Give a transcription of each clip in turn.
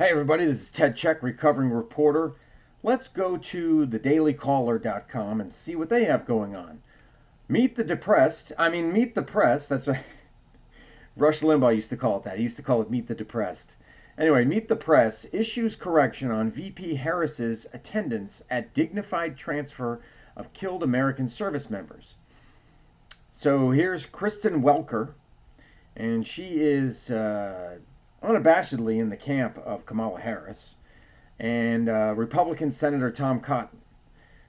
Hey everybody, this is Ted Check, recovering reporter. Let's go to thedailycaller.com and see what they have going on. Meet the depressed. Meet the press. That's what Rush Limbaugh used to call it that. He used to call it Meet the Depressed. Anyway, Meet the Press issues correction on VP Harris's attendance at dignified transfer of killed American service members. So here's Kristen Welker, and she is unabashedly in the camp of Kamala Harris and Republican Senator Tom Cotton.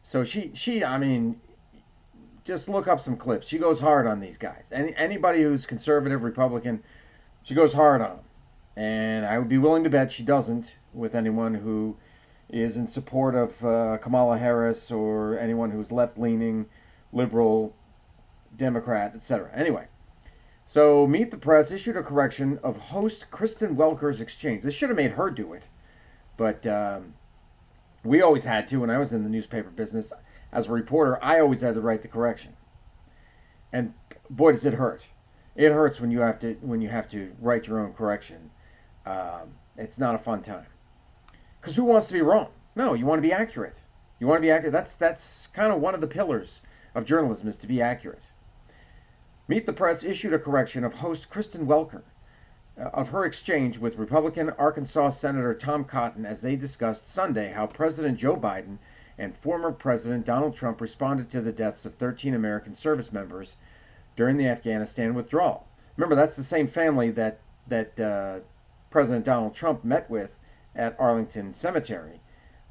So just look up some clips. She goes hard on these guys. Anybody who's conservative, Republican, she goes hard on them. And I would be willing to bet she doesn't with anyone who is in support of Kamala Harris or anyone who's left-leaning, liberal, Democrat, etc. Anyway, so Meet the Press issued a correction of host Kristen Welker's exchange. This should have made her do it, but we always had to. When I was in the newspaper business as a reporter, I always had to write the correction, and boy, does it hurt. It hurts when you have to write your own correction. It's not a fun time, because who wants to be wrong? No, you want to be accurate. You want to be accurate. That's kind of one of the pillars of journalism, is to be accurate. Meet the Press issued a correction of host Kristen Welker of her exchange with Republican Arkansas Senator Tom Cotton as they discussed Sunday how President Joe Biden and former President Donald Trump responded to the deaths of 13 American service members during the Afghanistan withdrawal. Remember, that's the same family that President Donald Trump met with at Arlington Cemetery,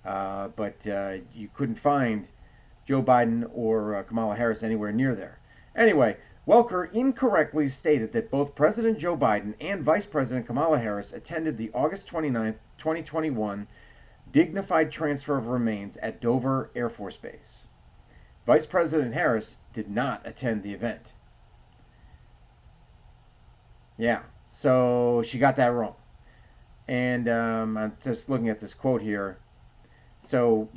but you couldn't find Joe Biden or Kamala Harris anywhere near there. Anyway, Welker incorrectly stated that both President Joe Biden and Vice President Kamala Harris attended the August 29, 2021 dignified transfer of remains at Dover Air Force Base. Vice President Harris did not attend the event. Yeah, so she got that wrong. And I'm just looking at this quote here. So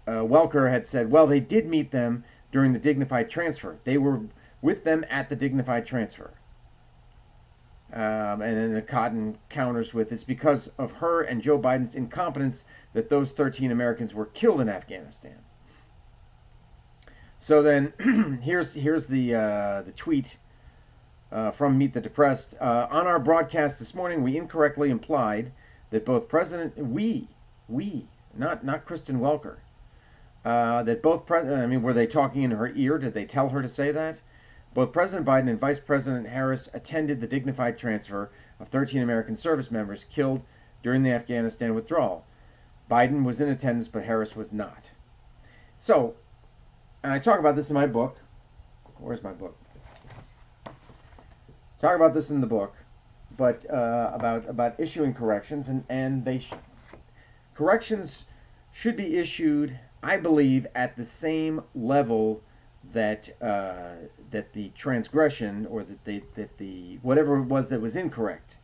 Welker had said, well, they did meet them during the dignified transfer. They were with them at the dignified transfer. And then the Cotton counters with, it's because of her and Joe Biden's incompetence that those 13 Americans were killed in Afghanistan. So then here's the tweet from Meet the Depressed. On our broadcast this morning, we incorrectly implied that both not Kristen Welker, that both were they talking in her ear? Did they tell her to say that? Both President Biden and Vice President Harris attended the dignified transfer of 13 American service members killed during the Afghanistan withdrawal. Biden was in attendance, but Harris was not. So, and I talk about this in my book. Where's my book? Talk about this in the book, but about issuing corrections, and corrections should be issued, I believe, at the same level that the transgression, or that the whatever it was that was incorrect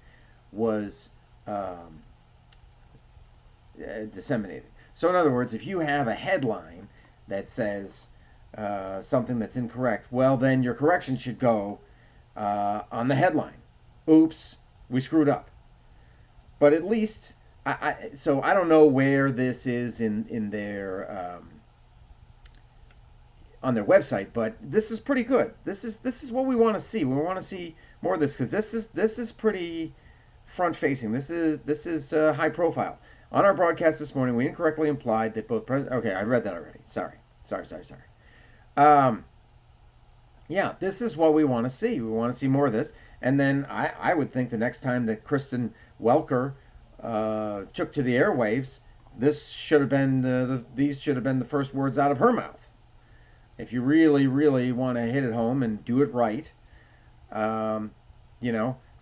was disseminated. So in other words, if you have a headline that says something that's incorrect, well, then your correction should go on the headline. Oops, we screwed up. But at least so I don't know where this is in their on their website, but this is pretty good. This is what we want to see. We want to see more of this, because this is pretty front facing. This is high profile. On our broadcast this morning, we incorrectly implied that both okay, I read that already. Sorry. Yeah, this is what we want to see. We want to see more of this. And then I would think the next time that Kristen Welker took to the airwaves, this should have been these should have been the first words out of her mouth. If you really, really want to hit it home and do it right, so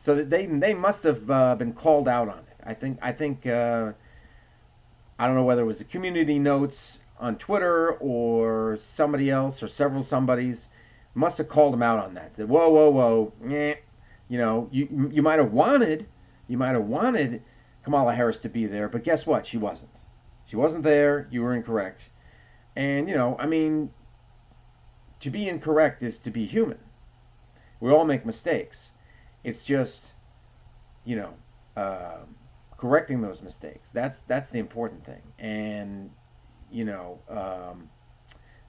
that they must have been called out on it. I think I don't know whether it was the community notes on Twitter or somebody else or several somebodies must have called them out on that. Said, whoa, you might have wanted Kamala Harris to be there, but guess what? She wasn't. She wasn't there. You were incorrect. And to be incorrect is to be human. We all make mistakes. It's just, correcting those mistakes. That's the important thing. And you know,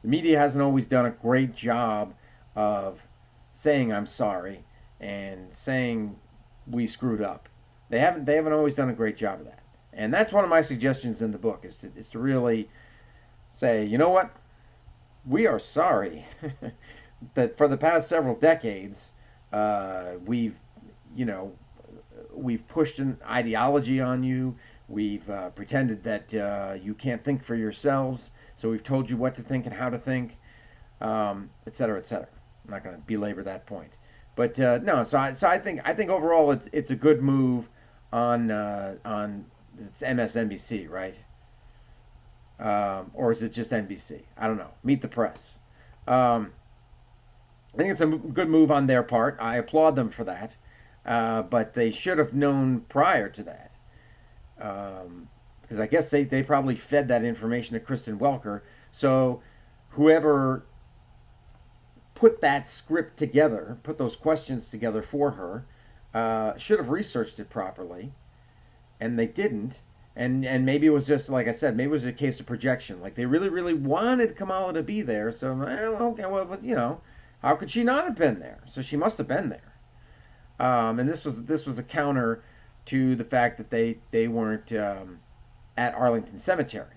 the media hasn't always done a great job of saying I'm sorry and saying we screwed up. They haven't always done a great job of that. And that's one of my suggestions in the book is to really say, you know what? We are sorry that for the past several decades, we've, you know, we've pushed an ideology on you. We've pretended that you can't think for yourselves. So we've told you what to think and how to think, et cetera, et cetera. I'm not going to belabor that point, but no. So I think overall it's a good move on it's MSNBC, right? Or is it just NBC? I don't know. Meet the Press. Um, I think it's a good move on their part. I applaud them for that. But they should have known prior to that. Because I guess they probably fed that information to Kristen Welker. So whoever put that script together, put those questions together for her, should have researched it properly. And they didn't. And maybe it was just, like I said, maybe it was a case of projection. Like they really, really wanted Kamala to be there. So, okay, well, but, you know, how could she not have been there? So she must have been there. And this was a counter to the fact that they weren't at Arlington Cemetery.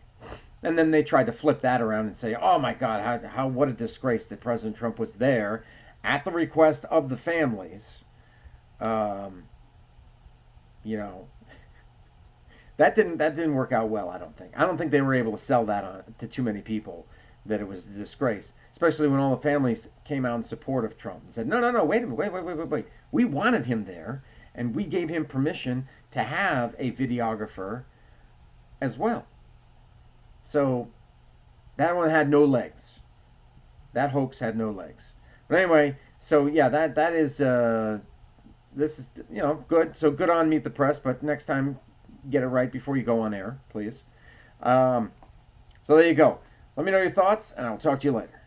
And then they tried to flip that around and say, "Oh my God, how what a disgrace that President Trump was there at the request of the families." Um, you know, that didn't work out well. I don't think they were able to sell that on to too many people that it was a disgrace, especially when all the families came out in support of Trump and said, "No, no, no, wait a minute, wait. We wanted him there, and we gave him permission to have a videographer as well." So that one had no legs. That hoax had no legs. But anyway, so yeah, that is this is, good. So good on Meet the Press, but next time get it right before you go on air, please. So there you go. Let me know your thoughts, and I'll talk to you later.